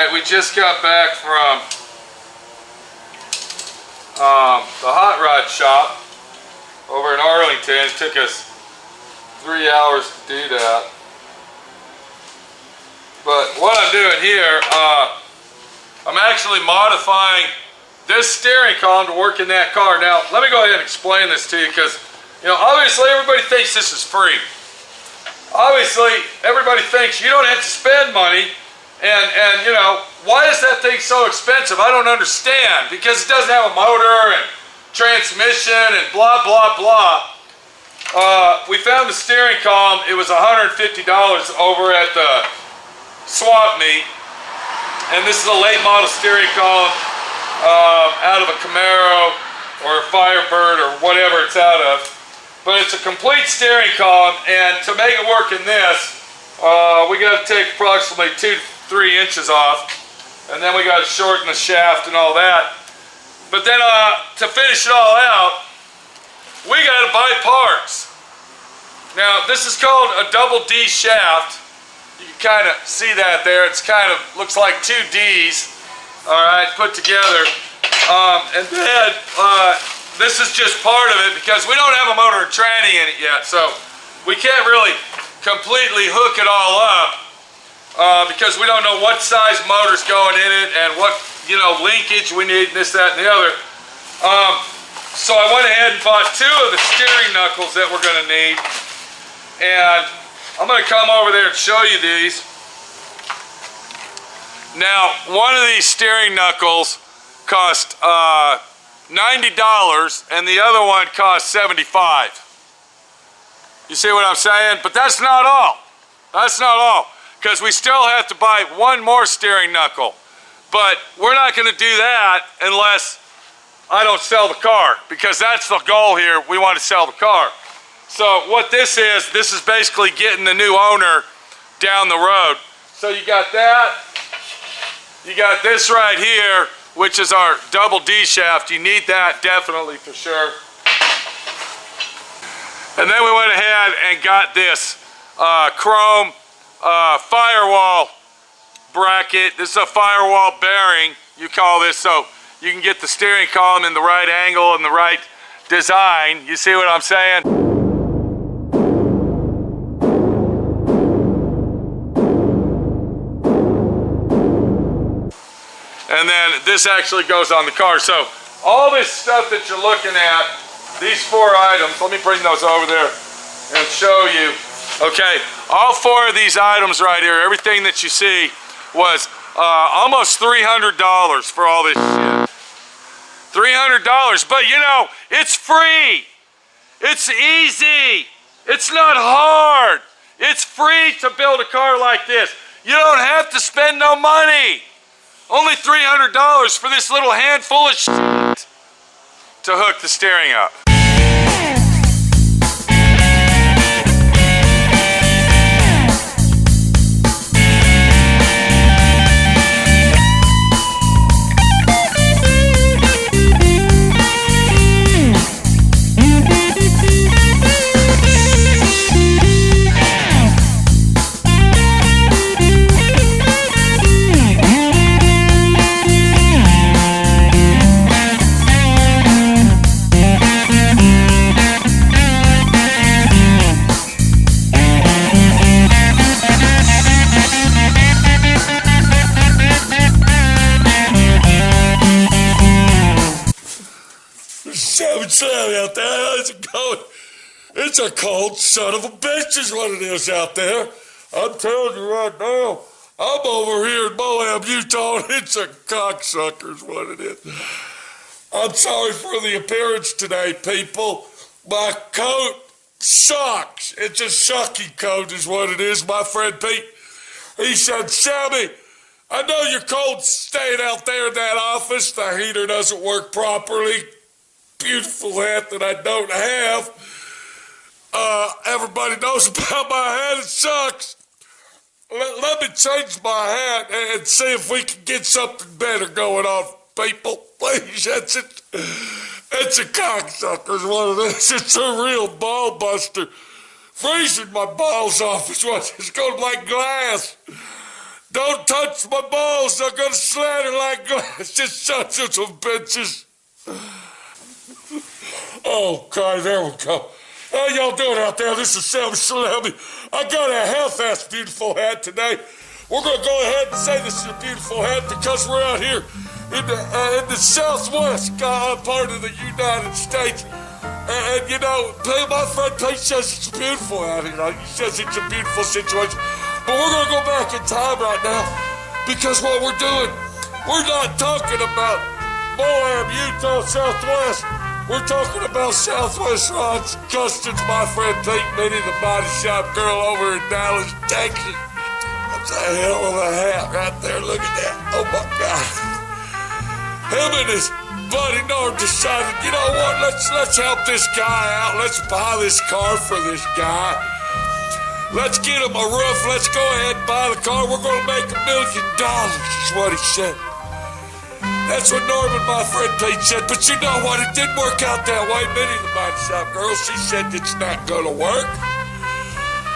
Alright, we just got back from the hot rod shop over in Arlington. It took us 3 hours to do that. But what I'm doing here, I'm actually modifying this steering column to work in that car. Now, let me go ahead and explain this to you because, you know, obviously everybody thinks this is free. Obviously, everybody thinks you don't have to spend money. And you know, why is that thing so expensive? I don't understand. Because it doesn't have a motor and transmission and blah, blah, blah. We found the steering column. It was $150 over at the swap meet. And this is a late model steering column out of a Camaro or a Firebird or whatever it's out of. But it's a complete steering column, and to make it work in this, we got to take approximately 2 to 3 inches off, and then we got to shorten the shaft and all that. But then to finish it all out, we got to buy parts. Now this is called a double D shaft. You can kind of see that there. It's kind of looks like 2 D's, all right, put together. And then this is just part of it because we don't have a motor and tranny in it yet, so we can't really completely hook it all up. Because we don't know what size motor's going in it and what, you know, linkage we need, this, that, and the other. So I went ahead and bought 2 of the steering knuckles that we're going to need. And I'm going to come over there and show you these. Now, one of these steering knuckles cost $90 and the other one cost $75. You see what I'm saying? But that's not all. That's not all. Because we still have to buy 1 more steering knuckle. But we're not going to do that unless I don't sell the car, because that's the goal here. We want to sell the car. So what this is basically getting the new owner down the road. So you got that. You got this right here, which is our double D shaft. You need that definitely for sure. And then we went ahead and got this chrome firewall bracket. This is a firewall bearing, you call this, so you can get the steering column in the right angle and the right design. You see what I'm saying? And then this actually goes on the car. So all this stuff that you're looking at, these 4 items, let me bring those over there and show you. Okay, all 4 of these items right here, everything that you see was almost $300 for all this shit. $300, but you know, it's free. It's easy. It's not hard. It's free to build a car like this. You don't have to spend no money. Only $300 for this little handful of shit to hook the steering up. Out there, how's it going? It's a cold son of a bitch is what it is out there. I'm telling you right now, I'm over here in Moab, Utah, and it's a cocksucker is what it is. I'm sorry for the appearance today, people. My coat sucks. It's a sucky coat is what it is. My friend Pete, he said, Sammy, I know you're cold staying out there in that office. The heater doesn't work properly. Beautiful hat that I don't have. Everybody knows about my hat. It sucks. Let me change my hat and see if we can get something better going on, people. Please, that's it. It's a cocksucker is what it is. It's a real ball buster. Freezing my balls off is what it's going like glass. Don't touch my balls, they're gonna slatter like glass, you sons of some bitches. Oh, God, there we go. How y'all doing out there? This is Sam Salami. I got a half-ass beautiful hat today. We're gonna go ahead and say this is a beautiful hat because we're out here in the Southwest part of the United States. And you know, my friend Pete says it's beautiful out here. He says it's a beautiful situation. But we're going to go back in time right now because what we're doing, we're not talking about Moab, Utah, Southwest. We're talking about Southwest Ron's Customs, my friend Pete Minnie, the body shop girl over in Dallas, Texas. That's a hell of a hat right there. Look at that. Oh, my God. Him and his buddy Norm decided, you know what, let's help this guy out. Let's buy this car for this guy. Let's get him a roof. Let's go ahead and buy the car. We're going to make $1 million, is what he said. That's what Norm and my friend Pete said. But you know what? It didn't work out that way. Minnie, the body shop girl, she said it's not going to work.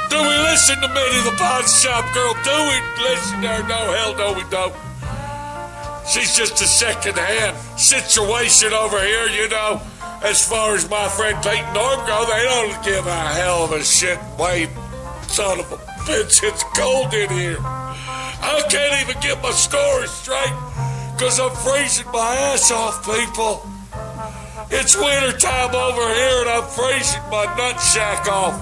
Do we listen to Minnie, the body shop girl? Do we listen to her? No, hell no, we don't. She's just a second-hand situation over here, you know. As far as my friend Pete and Norm go, they don't give a hell of a shit. Wait, son of a bitch, it's cold in here. I can't even get my story straight because I'm freezing my ass off, people. It's winter time over here and I'm freezing my nut shack off.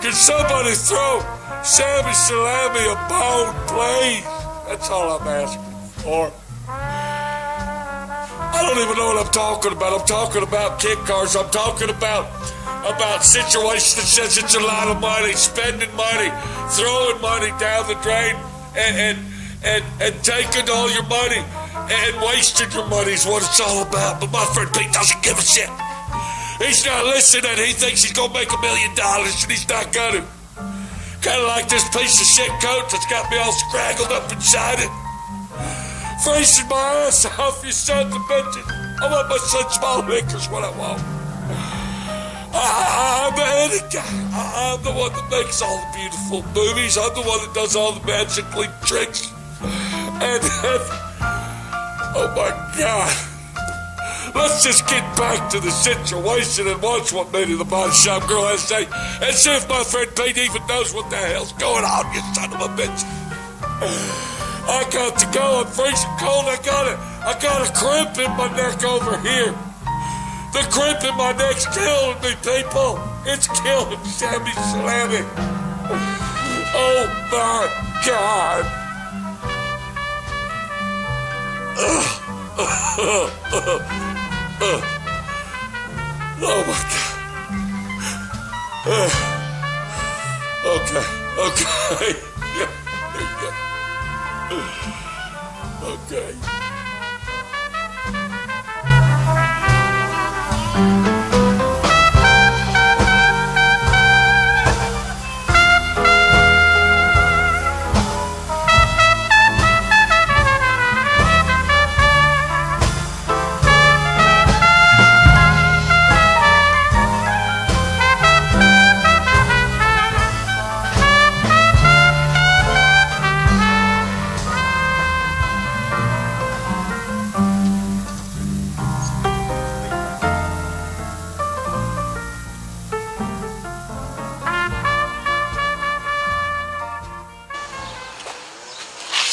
Can somebody throw Sammy Salami a bone, please? That's all I'm asking. Or I don't even know what I'm talking about. I'm talking about kit cars. I'm talking about situations that says it's a lot of money, spending money, throwing money down the drain, and taking all your money and wasting your money is what it's all about. But my friend Pete doesn't give a shit. He's not listening. He thinks he's gonna make $1 million, and he's not gonna. Kind of like this piece of shit coat that's got me all scraggled up inside it. Freezing my ass off, you sons of bitches. I want my son small liquors what I want. I'm the head guy. I'm the one that makes all the beautiful movies. I'm the one that does all the magically tricks. And oh my God. Let's just get back to the situation and watch what Minnie the body shop girl has to say and see if my friend Pete even knows what the hell's going on, you son of a bitch. I got to go. I'm freezing cold. I got a crimp in my neck over here. The crimp in my neck's killing me, people. It's killing Sammy Salami. Oh my God. Oh my God. Okay. Yeah, there you go. Okay.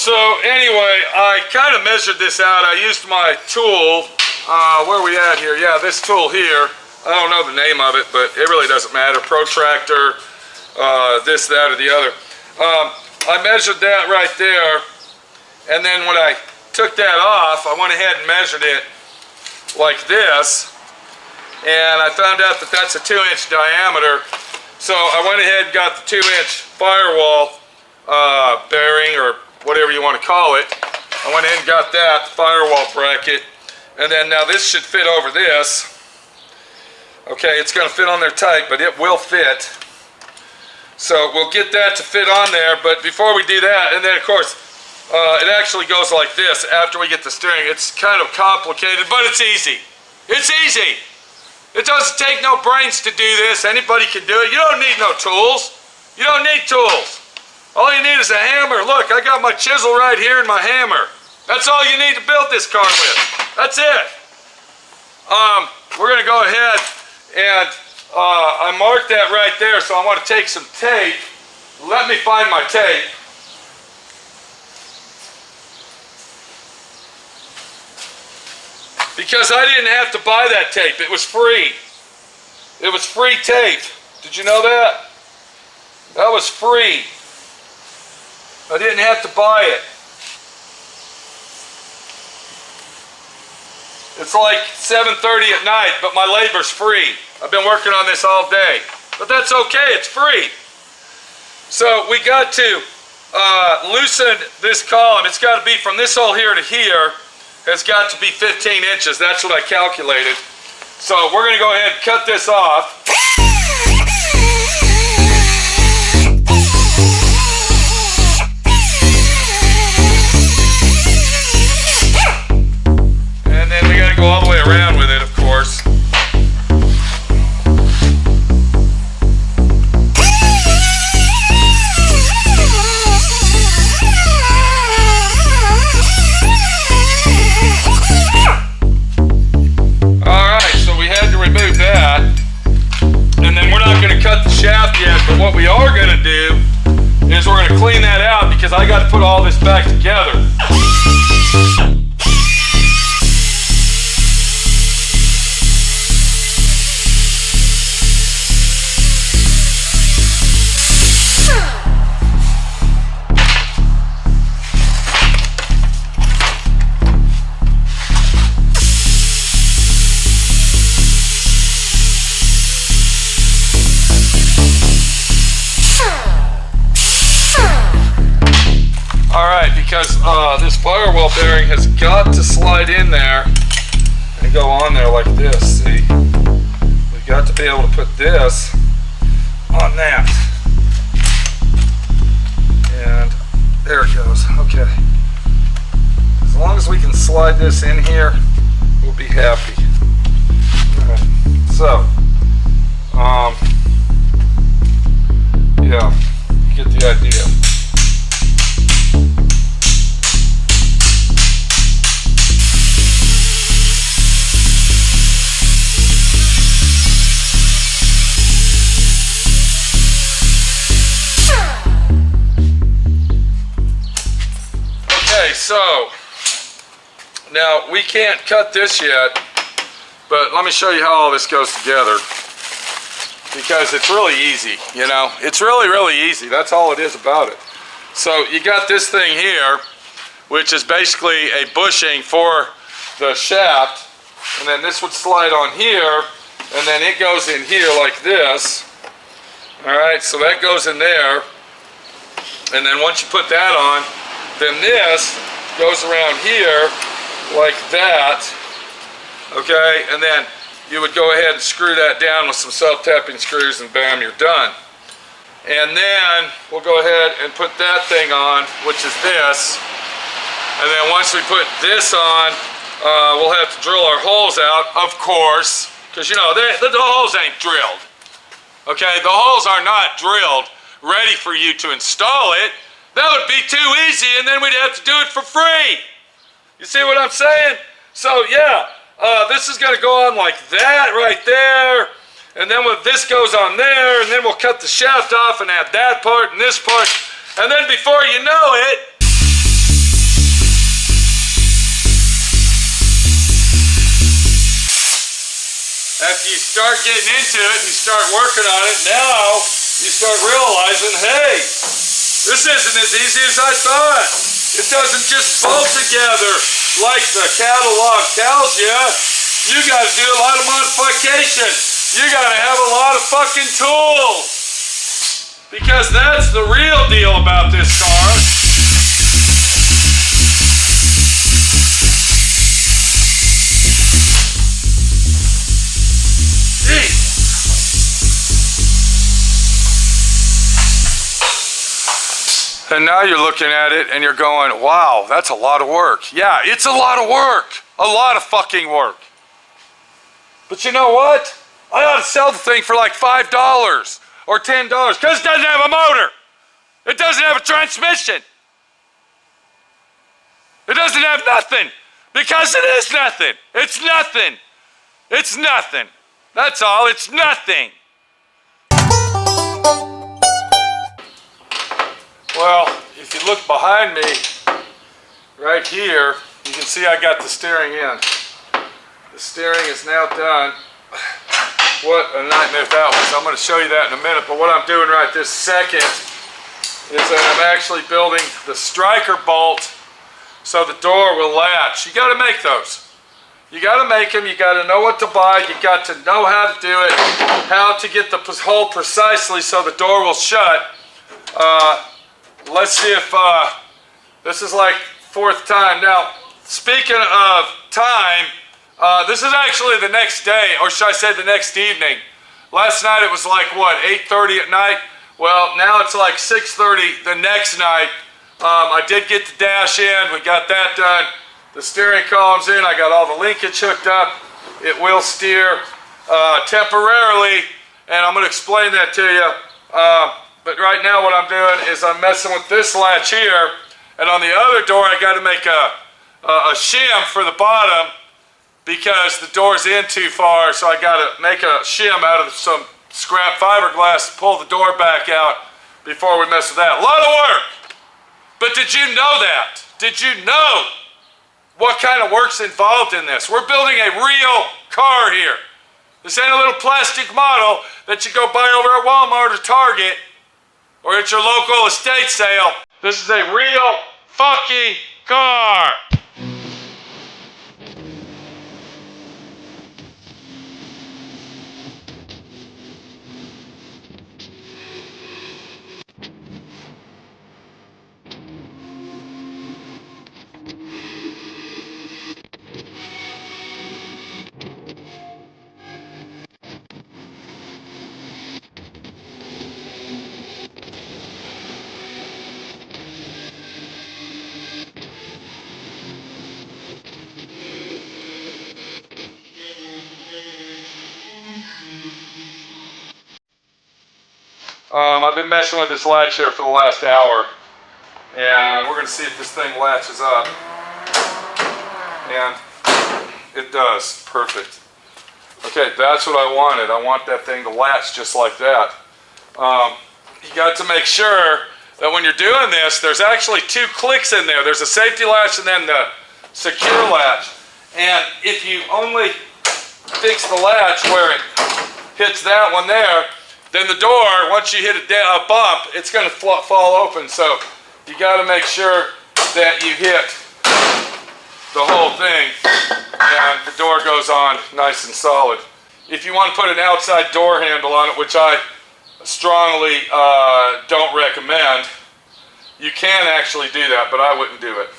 So anyway, I kind of measured this out. I used my tool. Where are we at here? Yeah, this tool here. I don't know the name of it, but it really doesn't matter. Protractor, this, that, or the other. I measured that right there, and then when I took that off, I went ahead and measured it like this, and I found out that that's a 2-inch diameter. So I went ahead and got the 2-inch firewall bearing, or whatever you want to call it. I went ahead and got that, the firewall bracket, and then now this should fit over this. Okay, it's going to fit on there tight, but it will fit. So we'll get that to fit on there, but before we do that, and then of course, it actually goes like this after we get the steering. It's kind of complicated, but it's easy. It's easy. It doesn't take no brains to do this. Anybody can do it. You don't need no tools. You don't need tools. All you need is a hammer. Look, I got my chisel right here and my hammer. That's all you need to build this car with. That's it. We're gonna go ahead and I marked that right there, so I want to take some tape. Let me find my tape. Because I didn't have to buy that tape. It was free. It was free tape. Did you know that? That was free. I didn't have to buy it. It's like 7:30 at night, but my labor's free. I've been working on this all day. But that's okay, it's free. So we got to loosen this column. It's got to be from this hole here to here. It's got to be 15 inches. That's what I calculated. So we're going to go ahead and cut this off. And then we got to go all the way around with it, of course. Remove that, and then we're not going to cut the shaft yet, but what we are going to do is we're going to clean that out because I got to put all this back together. Because this firewall bearing has got to slide in there and go on there like this, see? We've got to be able to put this on that. And there it goes, okay. As long as we can slide this in here, we'll be happy. Alright, so, yeah, you get the idea. So, now we can't cut this yet, but let me show you how all this goes together, because it's really easy, you know, it's really easy. That's all it is about it. So you got this thing here, which is basically a bushing for the shaft, and then this would slide on here, and then it goes in here like this. All right, so that goes in there, and then once you put that on, then this goes around here like that, okay, and then you would go ahead and screw that down with some self-tapping screws, and bam, you're done. And then we'll go ahead and put that thing on, which is this, and then once we put this on, we'll have to drill our holes out, of course, because you know, the holes ain't drilled, okay, the holes are not drilled ready for you to install it. That would be too easy, and then we'd have to do it for free. You see what I'm saying? So yeah, this is going to go on like that right there, and then this goes on there, and then we'll cut the shaft off and add that part and this part, and then before you know it, after you start getting into it and you start working on it, now you start realizing, hey, this isn't as easy as I thought. It doesn't just bolt together like the catalog tells you. You got to do a lot of modification. You got to have a lot of fucking tools. Because that's the real deal about this car. Jeez. And now you're looking at it and you're going, wow, that's a lot of work. Yeah, it's a lot of work. A lot of fucking work. But you know what? I ought to sell the thing for like $5 or $10 because it doesn't have a motor. It doesn't have a transmission. It doesn't have nothing. Because it is nothing. It's nothing. It's nothing. That's all. It's nothing. Well, if you look behind me, right here, you can see I got the steering in. The steering is now done. What a nightmare that was. I'm going to show you that in a minute, but what I'm doing right this second is that I'm actually building the striker bolt so the door will latch. You got to make those. You got to make them. You got to know what to buy. You got to know how to do it, how to get the hole precisely so the door will shut. Let's see if this is like fourth time. Now, speaking of time, this is actually the next day, or should I say the next evening. Last night it was like, what, 8:30 at night? Well, now it's like 6:30 the next night. I did get the dash in. We got that done. The steering column's in. I got all the linkage hooked up. It will steer temporarily, and I'm going to explain that to you. But right now what I'm doing is I'm messing with this latch here, and on the other door I got to make a shim for the bottom because the door's in too far, so I got to make a shim out of some scrap fiberglass to pull the door back out before we mess with that. A lot of work! But did you know that? Did you know what kind of work's involved in this? We're building a real car here. This ain't a little plastic model that you go buy over at Walmart or Target or at your local estate sale. This is a real fucking car. I've been messing with this latch here for the last hour, and we're going to see if this thing latches up. And it does. Perfect. Okay, that's what I wanted. I want that thing to latch just like that. You got to make sure that when you're doing this, there's actually two clicks in there. There's a safety latch and then the secure latch. And if you only fix the latch where it hits that one there, then the door, once you hit a bump, it's going to fall open. So you got to make sure that you hit the whole thing and the door goes on nice and solid. If you want to put an outside door handle on it, which I strongly don't recommend, you can actually do that, but I wouldn't do it.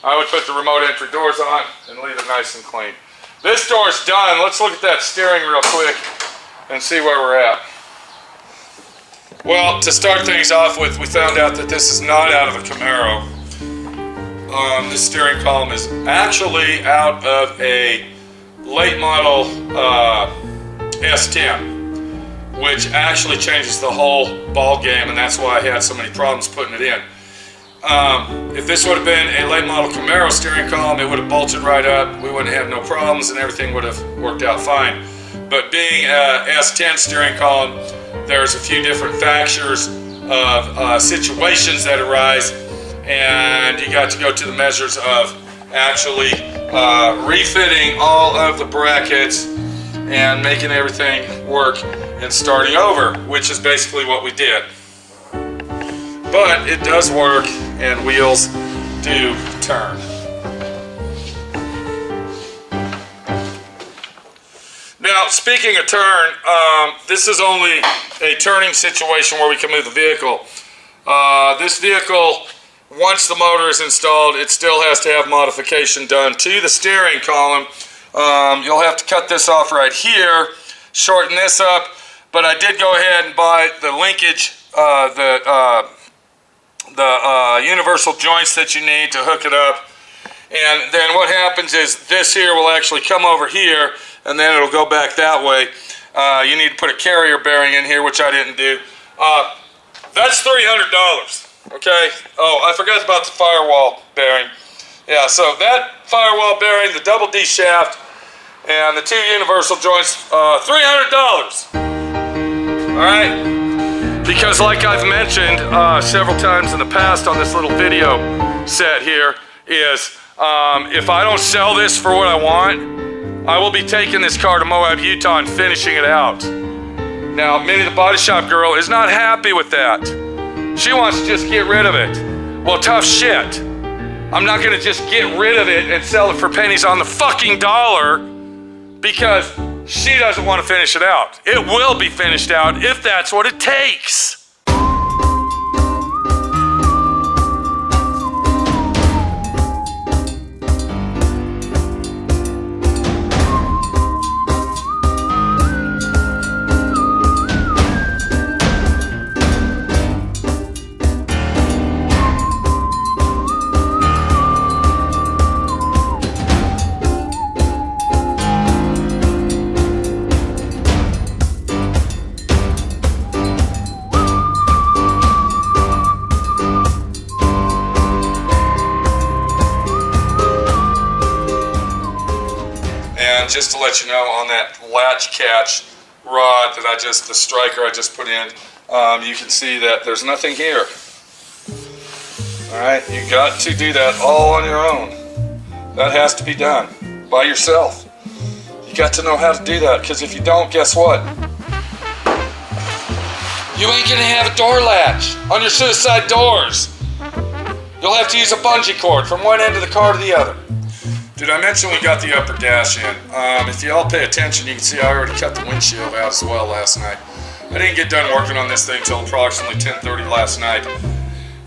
I would put the remote entry doors on and leave it nice and clean. This door's done. Let's look at that steering real quick and see where we're at. Well, to start things off with, we found out that this is not out of a Camaro. This steering column is actually out of a late model S10, which actually changes the whole ball game, and that's why I had so many problems putting it in. If this would have been a late model Camaro steering column, it would have bolted right up, we wouldn't have no problems, and everything would have worked out fine. But being a S10 steering column, there's a few different factors of situations that arise, and you got to go to the measures of actually refitting all of the brackets and making everything work and starting over, which is basically what we did. But it does work, and wheels do turn. Now, speaking of turn, this is only a turning situation where we can move the vehicle. This vehicle, once the motor is installed, it still has to have modification done to the steering column. You'll have to cut this off right here, shorten this up, but I did go ahead and buy the linkage, the universal joints that you need to hook it up. And then what happens is this here will actually come over here, and then it'll go back that way. You need to put a carrier bearing in here, which I didn't do. that's $300, okay? Oh, I forgot about the firewall bearing. Yeah, so that firewall bearing, the double D shaft, and the 2 universal joints, $300. All right? Because like I've mentioned several times in the past on this little video set here, is if I don't sell this for what I want, I will be taking this car to Moab, Utah and finishing it out. Now, Minnie the body shop girl is not happy with that. She wants to just get rid of it. Well, tough shit. I'm not gonna just get rid of it and sell it for pennies on the fucking dollar because she doesn't want to finish it out. It will be finished out if that's what it takes. And just to let you know, on that latch catch rod that the striker I just put in, you can see that there's nothing here. All right, you got to do that all on your own. That has to be done by yourself. You got to know how to do that, because if you don't, guess what? You ain't gonna have a door latch on your suicide doors. You'll have to use a bungee cord from one end of the car to the other. Did I mention we got the upper dash in? If you all pay attention, you can see I already cut the windshield out as well last night. I didn't get done working on this thing until approximately 10:30 last night.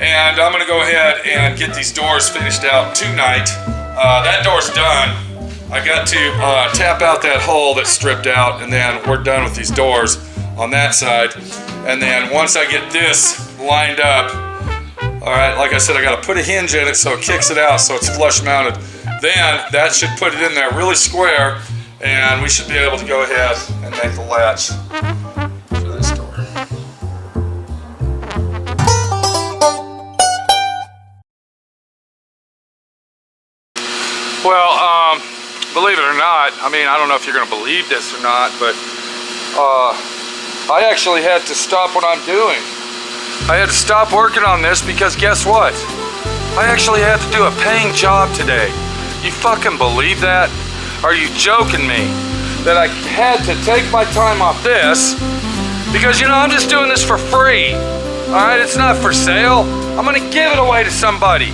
And I'm gonna go ahead and get these doors finished out tonight. That door's done. I got to tap out that hole that's stripped out, and then we're done with these doors on that side. And then once I get this lined up, all right, like I said, I gotta put a hinge in it so it kicks it out so it's flush mounted. Then that should put it in there really square, and we should be able to go ahead and make the latch for this door. Well, believe it or not, I mean, I don't know if you're gonna believe this or not, but I actually had to stop what I'm doing. I had to stop working on this because guess what? I actually had to do a paying job today. You fucking believe that? Are you joking me? That I had to take my time off this because, you know, I'm just doing this for free. All right, it's not for sale. I'm gonna give it away to somebody.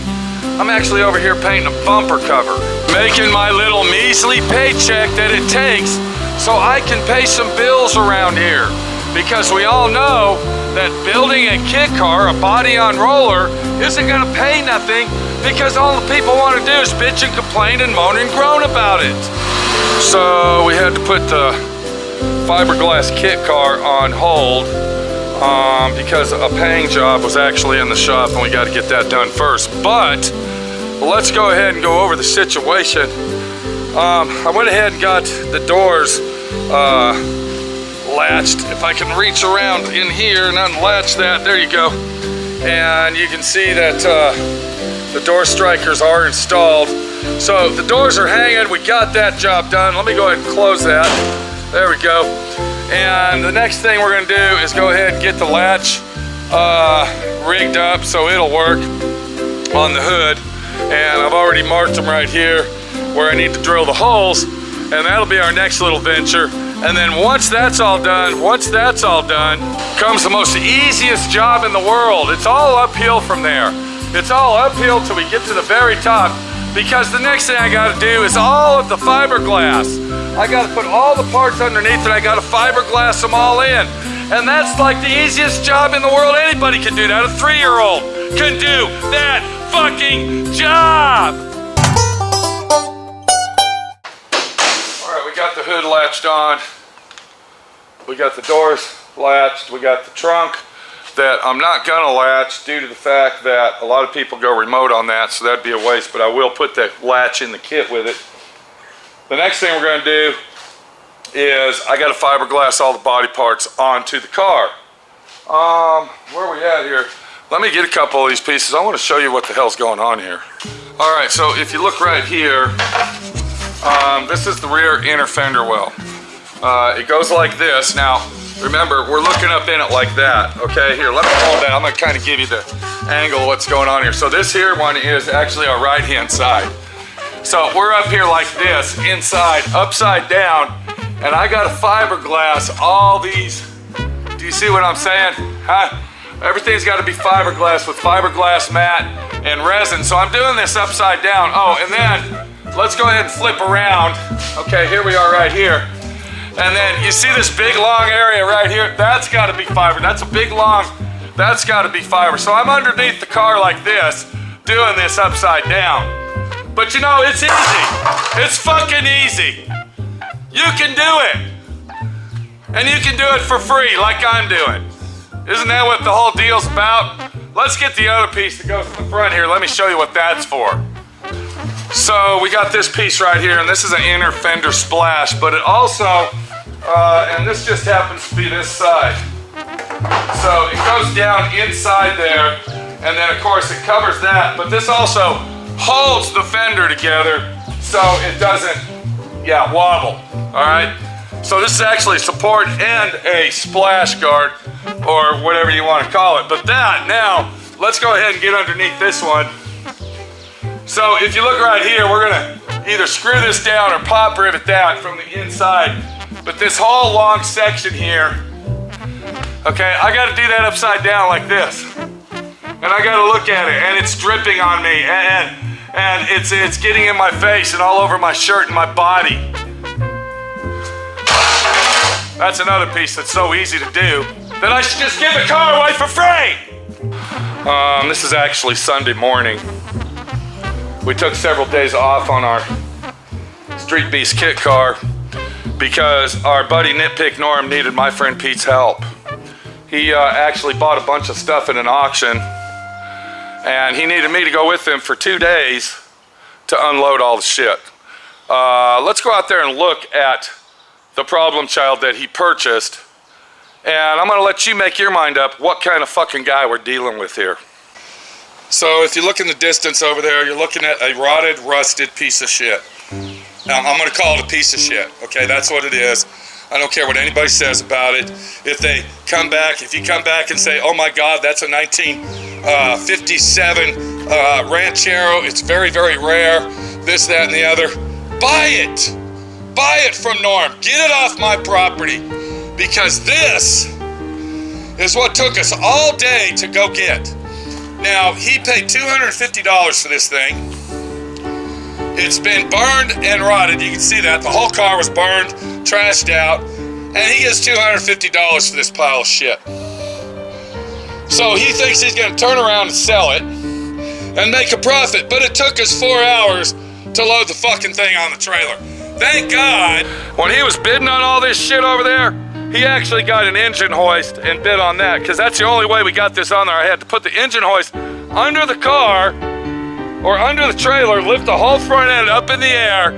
I'm actually over here painting a bumper cover, making my little measly paycheck that it takes so I can pay some bills around here. Because we all know that building a kit car, a body on roller, isn't gonna pay nothing because all the people want to do is bitch and complain and moan and groan about it. So we had to put the Fiberglass Kit Car on hold because a paying job was actually in the shop and we got to get that done first. But let's go ahead and go over the situation. I went ahead and got the doors latched. If I can reach around in here and unlatch that, there you go. And you can see that the door strikers are installed. So the doors are hanging, we got that job done. Let me go ahead and close that. There we go. And the next thing we're gonna do is go ahead and get the latch rigged up so it'll work on the hood. And I've already marked them right here where I need to drill the holes, and that'll be our next little venture. And then once that's all done, comes the most easiest job in the world. It's all uphill from there. It's all uphill till we get to the very top, because the next thing I gotta do is all of the fiberglass. I gotta put all the parts underneath and I gotta fiberglass them all in. And that's like the easiest job in the world. Anybody can do that. A 3-year-old can do that fucking job. All right, we got the hood latched on. We got the doors latched. We got the trunk that I'm not gonna latch due to the fact that a lot of people go remote on that, so that'd be a waste, but I will put that latch in the kit with it. The next thing we're gonna do is I gotta fiberglass all the body parts onto the car. Where are we at here? Let me get a couple of these pieces. I want to show you what the hell's going on here. All right, so if you look right here, this is the rear inner fender well. It goes like this. Now, remember, we're looking up in it like that. Okay, here, let me hold that. I'm gonna kind of give you the angle of what's going on here. So this here one is actually our right-hand side. So we're up here like this, inside, upside down, and I got a fiberglass, all these, do you see what I'm saying? Huh? Everything's got to be fiberglass with fiberglass mat and resin. So I'm doing this upside down. Oh, and then let's go ahead and flip around. Okay, here we are right here. And then you see this big long area right here? That's got to be fiber. That's a big long, that's got to be fiber. So I'm underneath the car like this, doing this upside down. But you know, it's easy. It's fucking easy. You can do it. And you can do it for free like I'm doing. Isn't that what the whole deal's about? Let's get the other piece that goes to the front here. Let me show you what that's for. So we got this piece right here, and this is an inner fender splash, but it also, and this just happens to be this side. So it goes down inside there, and then of course it covers that, but this also holds the fender together so it doesn't, wobble, all right? So this is actually support and a splash guard, or whatever you want to call it. But that, now, let's go ahead and get underneath this one. So if you look right here, we're gonna either screw this down or pop rivet that from the inside. But this whole long section here, okay, I gotta do that upside down like this. And I gotta look at it, and it's dripping on me, and it's getting in my face and all over my shirt and my body. That's another piece that's so easy to do that I should just give the car away for free. This is actually Sunday morning. We took several days off on our Street Beast Kit Car because our buddy Nitpick Norm needed my friend Pete's help. He actually bought a bunch of stuff in an auction, and he needed me to go with him for 2 days to unload all the shit. Let's go out there and look at the problem child that he purchased, and I'm gonna let you make your mind up what kind of fucking guy we're dealing with here. So if you look in the distance over there, you're looking at a rotted, rusted piece of shit. Now, I'm gonna call it a piece of shit, okay? That's what it is. I don't care what anybody says about it. If you come back and say, oh my God, that's a 1957 Ranchero, it's very, very rare, this, that, and the other, buy it. Buy it from Norm. Get it off my property, because this is what took us all day to go get. Now, he paid $250 for this thing. It's been burned and rotted. You can see that. The whole car was burned, trashed out, and he gets $250 for this pile of shit. So he thinks he's going to turn around and sell it and make a profit, but it took us 4 hours to load the fucking thing on the trailer. Thank God, when he was bidding on all this shit over there, he actually got an engine hoist and bid on that, because that's the only way we got this on there. I had to put the engine hoist under the car or under the trailer, lift the whole front end up in the air,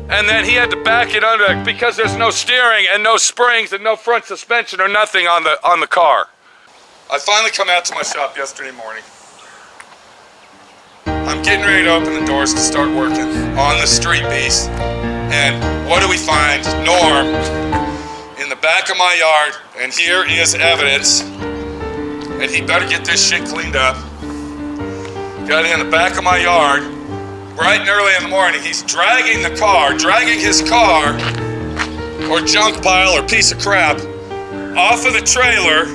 and then he had to back it under because there's no steering and no springs and no front suspension or nothing on the car. I finally come out to my shop yesterday morning. I'm getting ready to open the doors to start working on the Street Beast. And what do we find? Norm in the back of my yard, and here is evidence, and he better get this shit cleaned up. Got it in the back of my yard, bright and early in the morning. He's dragging his car, or junk pile, or piece of crap, off of the trailer,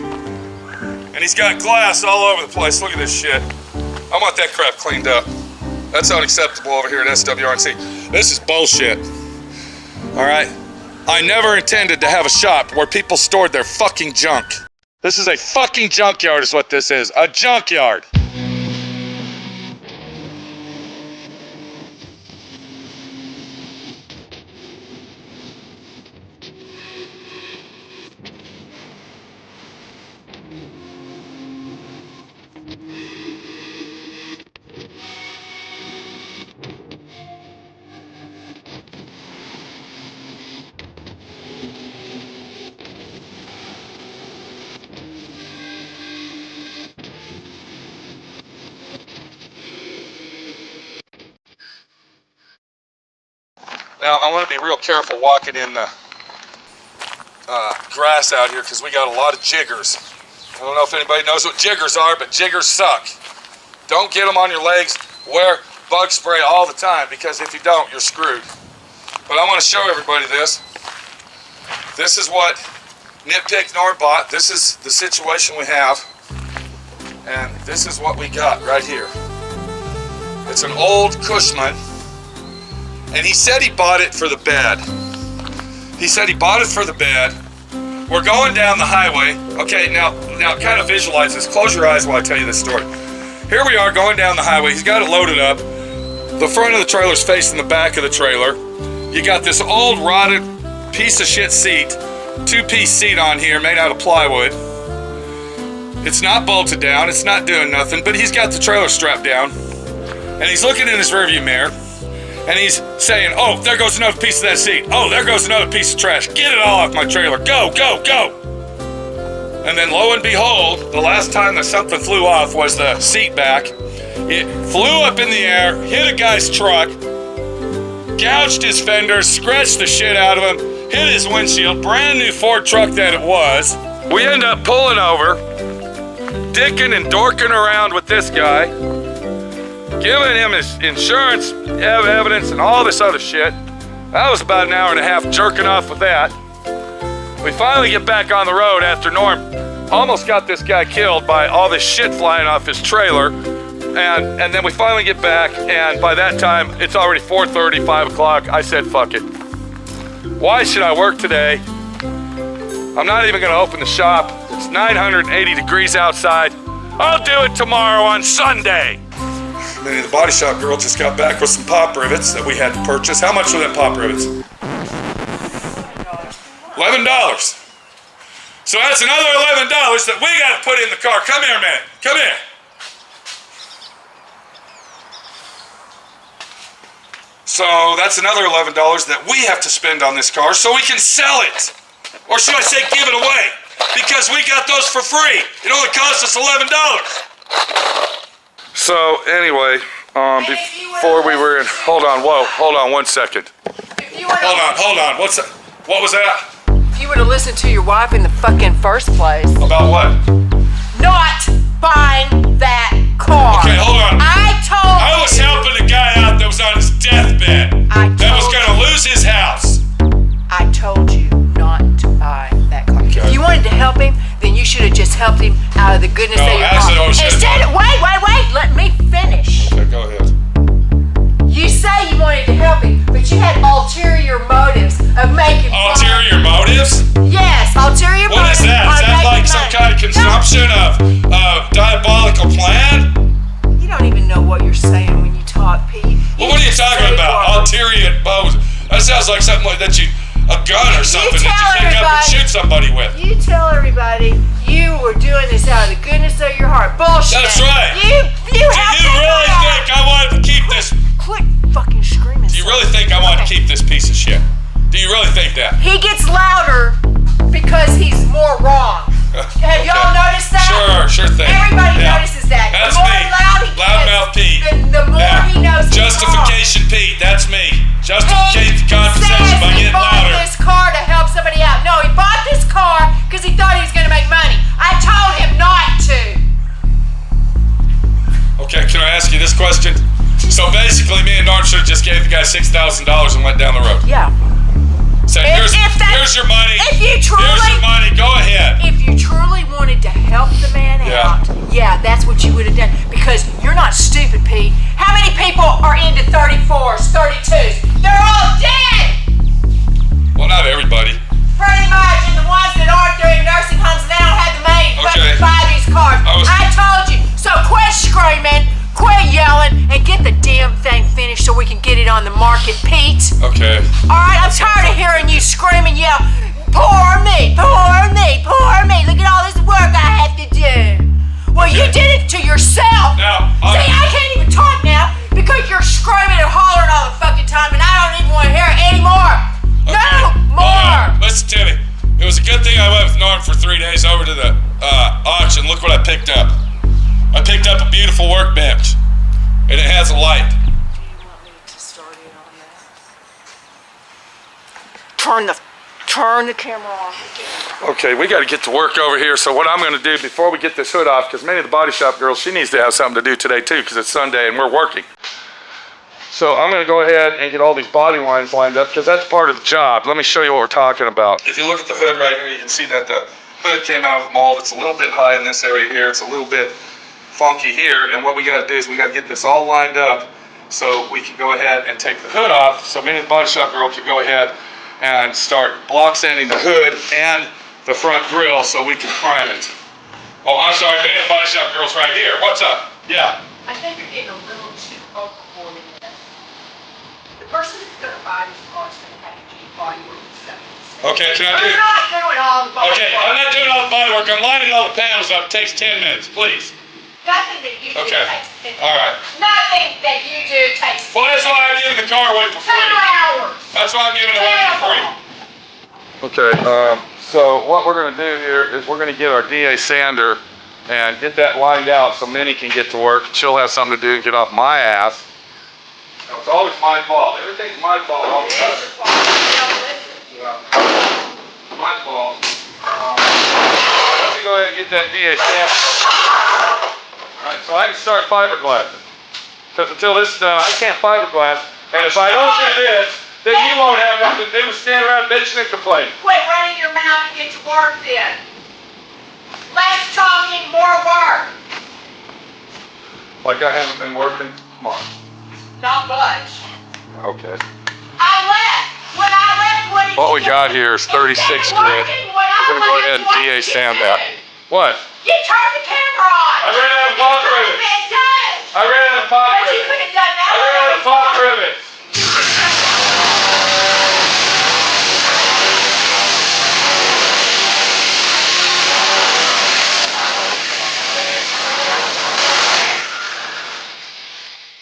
and he's got glass all over the place. Look at this shit. I want that crap cleaned up. That's unacceptable over here at SWRNC. This is bullshit. All right? I never intended to have a shop where people stored their fucking junk. This is a fucking junkyard is what this is. A junkyard. Now, I want to be real careful walking in the grass out here because we got a lot of jiggers. I don't know if anybody knows what jiggers are, but jiggers suck. Don't get them on your legs. Wear bug spray all the time, because if you don't, you're screwed. But I want to show everybody this. This is what Nitpick Norm bought. This is the situation we have. And this is what we got right here. It's an old Cushman. And he said he bought it for the bed. He said he bought it for the bed. We're going down the highway. Okay, now kind of visualize this. Close your eyes while I tell you this story. Here we are going down the highway. He's got it loaded up. The front of the trailer's facing the back of the trailer. You got this old rotted piece of shit seat, 2-piece seat on here made out of plywood. It's not bolted down, it's not doing nothing, but he's got the trailer strapped down. And he's looking in his rearview mirror, and he's saying, oh, there goes another piece of that seat. Oh, there goes another piece of trash. Get it all off my trailer. Go, go, go. And then lo and behold, the last time that something flew off was the seat back. It flew up in the air, hit a guy's truck, gouged his fenders, scratched the shit out of him, hit his windshield, brand new Ford truck that it was. We end up pulling over, dicking and dorking around with this guy, giving him his insurance evidence and all this other shit. That was about an hour and a half jerking off with that. We finally get back on the road after Norm almost got this guy killed by all this shit flying off his trailer. And then we finally get back, and by that time, it's already 4:30, 5 o'clock. I said, fuck it. Why should I work today? I'm not even gonna open the shop. It's 980 degrees outside. I'll do it tomorrow on Sunday. Then the body shop girl just got back with some pop rivets that we had to purchase. How much were them pop rivets? $11. So that's another $11 that we gotta put in the car. Come here, man, come here. So that's another $11 that we have to spend on this car so we can sell it. Or should I say give it away? Because we got those for free. It only cost us $11. So anyway, before we were in, hold on 1 second. Hold on, what's that? What was that? If you would have listened to your wife in the fucking first place. About what? Not buying that car. Okay, hold on. I was helping a guy out that was on his deathbed. That was gonna lose his house. I told you not to buy that car. Okay. If you wanted to help him, then you should have just helped him out of the goodness of your heart. Instead of, wait, let me finish. Okay, go ahead. You say you wanted to help him, but you had ulterior motives of making Ulterior motives? Yes, ulterior What motives. is that? Is that like some kind of consumption of diabolical plan? You don't even know what you're saying when you talk, Pete. Well, what are you talking about? Ulterior motives? That sounds like something like that a gun or something that you pick up and shoot somebody with. You tell everybody you were doing this out of the goodness of your heart. Bullshit. That's right. You Do you really think I wanted to keep this? Quit fucking screaming. Do you really think I wanted to keep this piece of shit? Do you really think that? He gets louder because he's more wrong. Have y'all noticed that? Sure thing. Everybody notices that. That's the more me. loud he Loudmouth Pete. the more he knows he's Justification wrong. Pete, that's me. Justify the conversation by getting louder. He bought this car to help somebody out. No, he bought this car because he thought he was going to make money. I told him not to. Okay, can I ask you this question? So basically, me and Norm should have just gave the guy $6,000 and went down the road. Yeah. Say, here's your money. If you truly, here's your money. Go ahead. If you truly wanted to help the man out, yeah, that's what you would have done. Because you're not stupid, Pete. How many people are into 34s, 32s? They're all dead. Well, not everybody. Pretty much, and the ones that aren't, they're in nursing homes and they don't have the money to buy these cars. I told you. So quit screaming, quit yelling, and get the damn thing finished so we can get it on the market, Pete. Okay. All right, I'm tired of hearing you scream and yell, poor me, poor me, poor me. Look at all this work I have to do. Well, you did it to yourself. Now, see, I can't even talk now because you're screaming and hollering all the fucking time, and I don't even want to hear it anymore. Okay. No more. Listen to me. It was a good thing I went with Norm for 3 days over to the auction. Look what I picked up. I picked up a beautiful workbench, and it has a light. Do you want me to start it on that? turn the camera off. Okay, we got to get to work over here. So what I'm going to do before we get this hood off, because many of the body shop girls, she needs to have something to do today too, because it's Sunday and we're working. So I'm going to go ahead and get all these body lines lined up, because that's part of the job. Let me show you what we're talking about. If you look at the hood right here, you can see that the hood came out of the mold. It's a little bit high in this area here. It's a little bit funky here. And what we got to do is we got to get this all lined up so we can go ahead and take the hood off. So many of the body shop girls can go ahead and start block sanding the hood and the front grill so we can prime it. Oh, I'm sorry, many of the body shop girls right here. What's up? Yeah. I think you're getting a little too overboard in this. The person that's going to buy this car is going to have to do body work and stuff. Okay, can I do it? You're not doing all the body work. Okay, I'm not doing all the body work. I'm lining all the panels up. It takes 10 minutes, please. Nothing that you do Okay. takes 10 minutes. All right. Nothing that you do takes 10 Well, that's why I'm giving the car away for 2 free. hours. That's why I'm giving it away for free. Okay, so what we're going to do here is we're going to get our DA sander and get that lined out so Minnie can get to work. She'll have something to do and get off my ass. No, it's always my fault. Everything's my fault all the time. Yeah. My fault. Let me go ahead and get that DA sander. Alright, so I can start fiberglassing. Because until this is done, I can't fiberglass. And if I don't do this, then you won't have nothing to do. Stand around bitching and complaining. Quit running your mouth and get your work in. Less talking, more work. Like I haven't been working. Come on. Not much. Okay. I left. When I left, what did What we you got do? here is 36 grit. When I I'm going to go ahead and left, what DA did you sand do? that. What? You turned the camera on. I ran out of pop You could have rivets. been done. I ran out of pop But you rivets. could have done that. I ran out of pop rivets.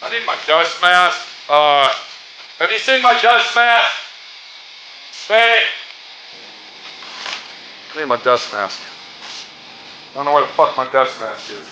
I need my dust mask. Have you seen my dust mask? Hey. I need my dust mask. I don't know where the fuck my dust mask is.